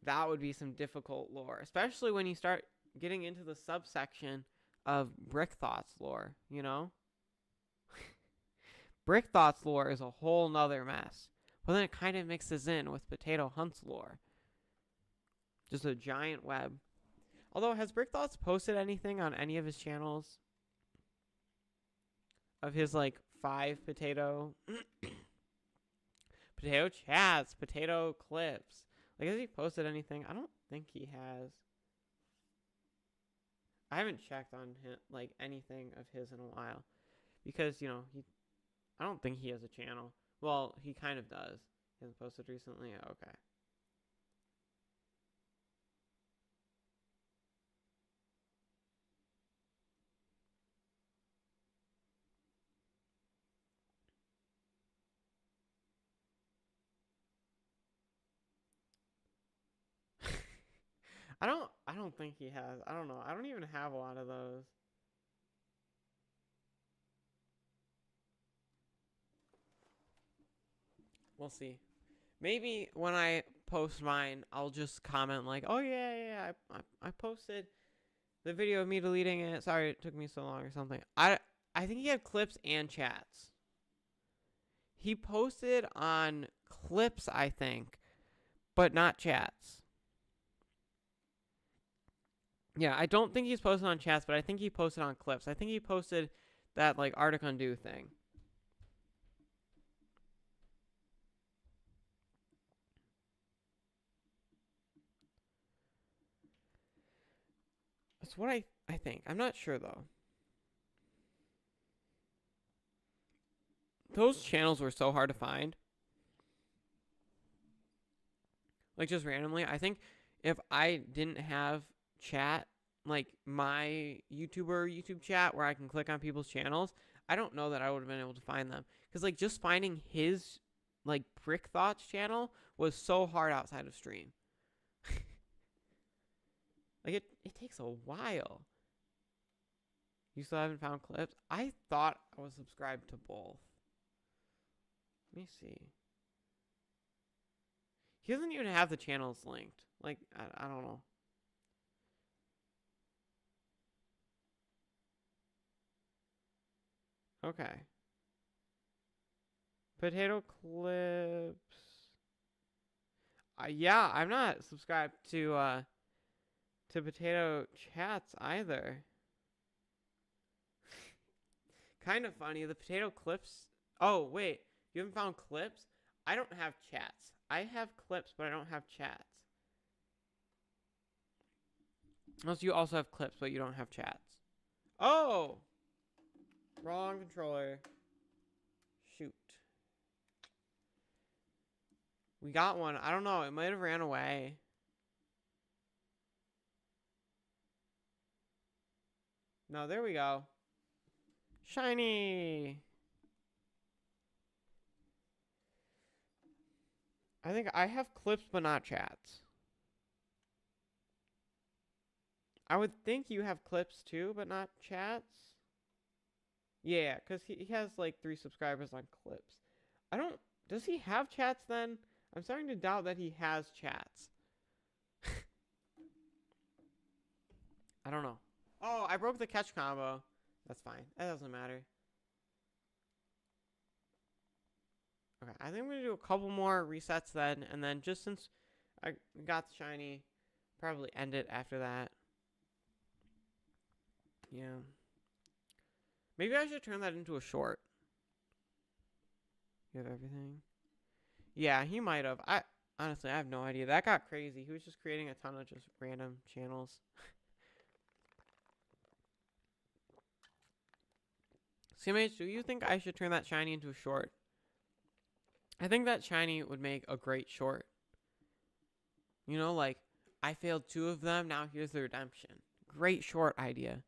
A: That would be some difficult lore, especially when you start getting into the subsection of Brick Thoughts lore, you know? Brick Thoughts lore is a whole nother mess. But then it kind of mixes in with Potato Hunt's lore. Just a giant web. Although, has Brick Thoughts posted anything on any of his channels? Of his, like, 5 potato... potato chats, potato clips. Like, has he posted anything? I don't think he has. I haven't checked on him, like, anything of his in a while. Because, you know, I don't think he has a channel. Well, he kind of does. He hasn't posted recently? Okay. I don't think he has. I don't know. I don't even have a lot of those. We'll see. Maybe when I post mine, I'll just comment like, "Oh yeah, I posted the video of me deleting it. Sorry it took me so long," or something. I think he had clips and chats. He posted on clips, I think, but not chats. Yeah, I don't think he's posted on chats, but I think he posted on clips. I think he posted that, like, Arctic Undo thing. That's what I think. I'm not sure though. Those channels were so hard to find. Like just randomly. I think if I didn't have chat, like my YouTube chat where I can click on people's channels, I don't know that I would have been able to find them. Because like just finding his like Brick Thoughts channel was so hard outside of stream. Like it takes a while. You still haven't found clips? I thought I was subscribed to both. Let me see. He doesn't even have the channels linked. Like, I don't know. Okay. Potato clips. Yeah, I'm not subscribed to Potato Chats either. Kind of funny. The Potato Clips. Oh, wait. You haven't found clips? I don't have chats. I have clips, but I don't have chats. Unless you also have clips, but you don't have chats. Oh! Wrong controller. Shoot. We got one. I don't know. It might have ran away. No, there we go. Shiny! I think I have clips, but not chats. I would think you have clips too, but not chats. Yeah, because he has like 3 subscribers on clips. I don't... Does he have chats then? I'm starting to doubt that he has chats. I don't know. Oh, I broke the catch combo. That's fine. That doesn't matter. Okay, I think I'm going to do a couple more resets then. And then just since I got the shiny, probably end it after that. Yeah. Maybe I should turn that into a short. You have everything? Yeah, he might have. Honestly, I have no idea. That got crazy. He was just creating a ton of just random channels. CMH, do you think I should turn that shiny into a short? I think that shiny would make a great short. You know, like, I failed 2 of them, now here's the redemption. Great short idea.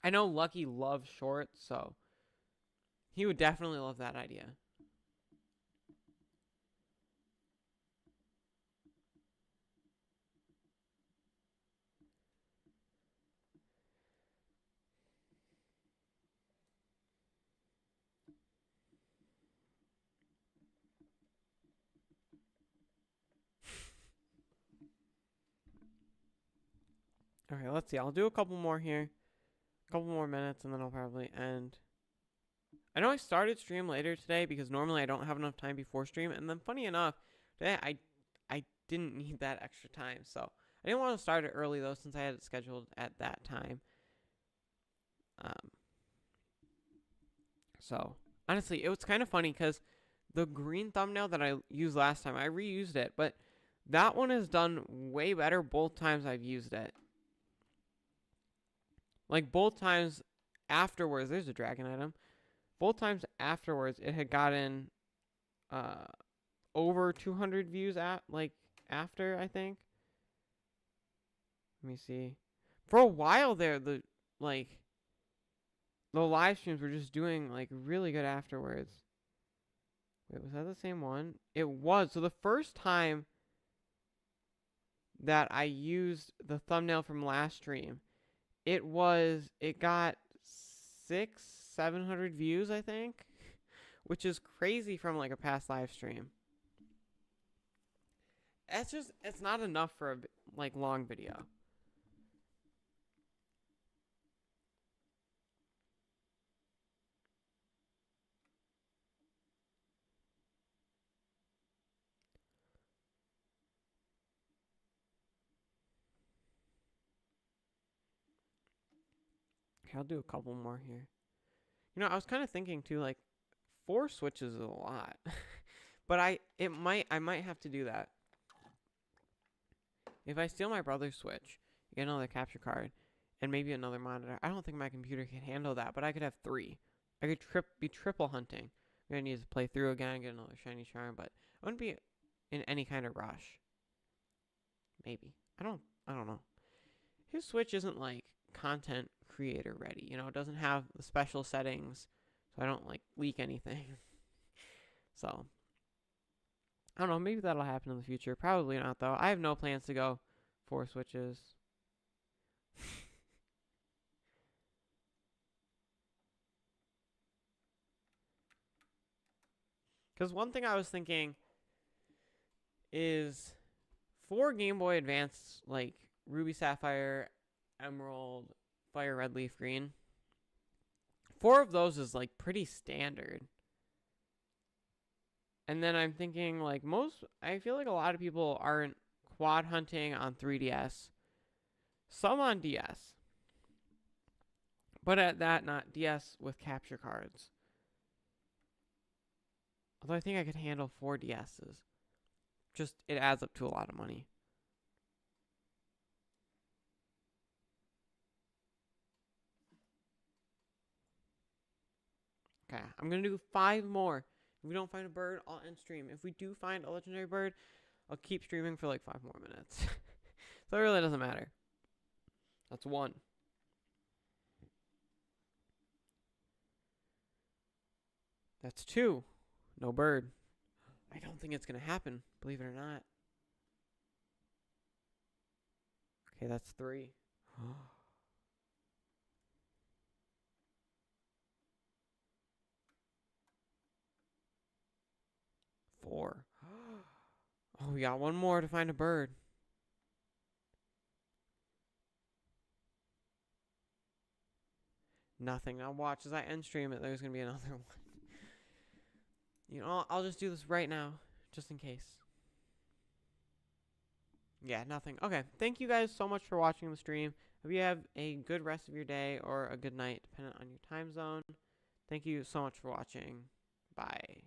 A: I know Lucky loves shorts, so he would definitely love that idea. Okay, let's see. I'll do a couple more here. A couple more minutes, and then I'll probably end. I know I started stream later today because normally I don't have enough time before stream. And then funny enough, today I didn't need that extra time. So I didn't want to start it early, though, since I had it scheduled at that time. So honestly, it was kind of funny because the green thumbnail that I used last time, I reused it. But that one is done way better both times I've used it. Like both times afterwards, there's a dragon item. Both times afterwards, it had gotten over 200 views after, I think. Let me see. For a while there, the live streams were just doing like really good afterwards. Wait, was that the same one? It was. So the first time that I used the thumbnail from last stream, it got 700 views, I think, which is crazy from like a past live stream. It's not enough for a like long video. Okay, I'll do a couple more here. You know, I was kind of thinking too, like 4 switches is a lot, but I might have to do that. if I steal my brother's Switch, get another capture card, and maybe another monitor, I don't think my computer can handle that, but I could have 3. I could be triple hunting. I'm going to need to play through again and get another shiny charm, but I wouldn't be in any kind of rush. Maybe. I don't know. His Switch isn't like content creator ready. You know, it doesn't have the special settings, so I don't like leak anything. So, I don't know. Maybe that'll happen in the future. Probably not, though. I have no plans to go 4 Switches. Because one thing I was thinking is 4 Game Boy Advance, like Ruby, Sapphire, Emerald, Fire, Red, Leaf, Green. 4 of those is like pretty standard. And then I'm thinking like I feel like a lot of people aren't quad hunting on 3DS. Some on DS. But at that, not DS with capture cards. Although I think I could handle 4 DSs. Just, it adds up to a lot of money. Okay, I'm going to do 5 more. If we don't find a bird, I'll end stream. If we do find a legendary bird, I'll keep streaming for like 5 more minutes. So it really doesn't matter. That's 1. That's 2. No bird. I don't think it's going to happen, believe it or not. Okay, that's 3. 4. Oh, we got 1 more to find a bird. Nothing. I'll watch as I end stream it. There's going to be another one. You know, I'll just do this right now, just in case. Yeah, nothing. Okay, thank you guys so much for watching the stream. Hope you have a good rest of your day or a good night, depending on your time zone. Thank you so much for watching. Bye.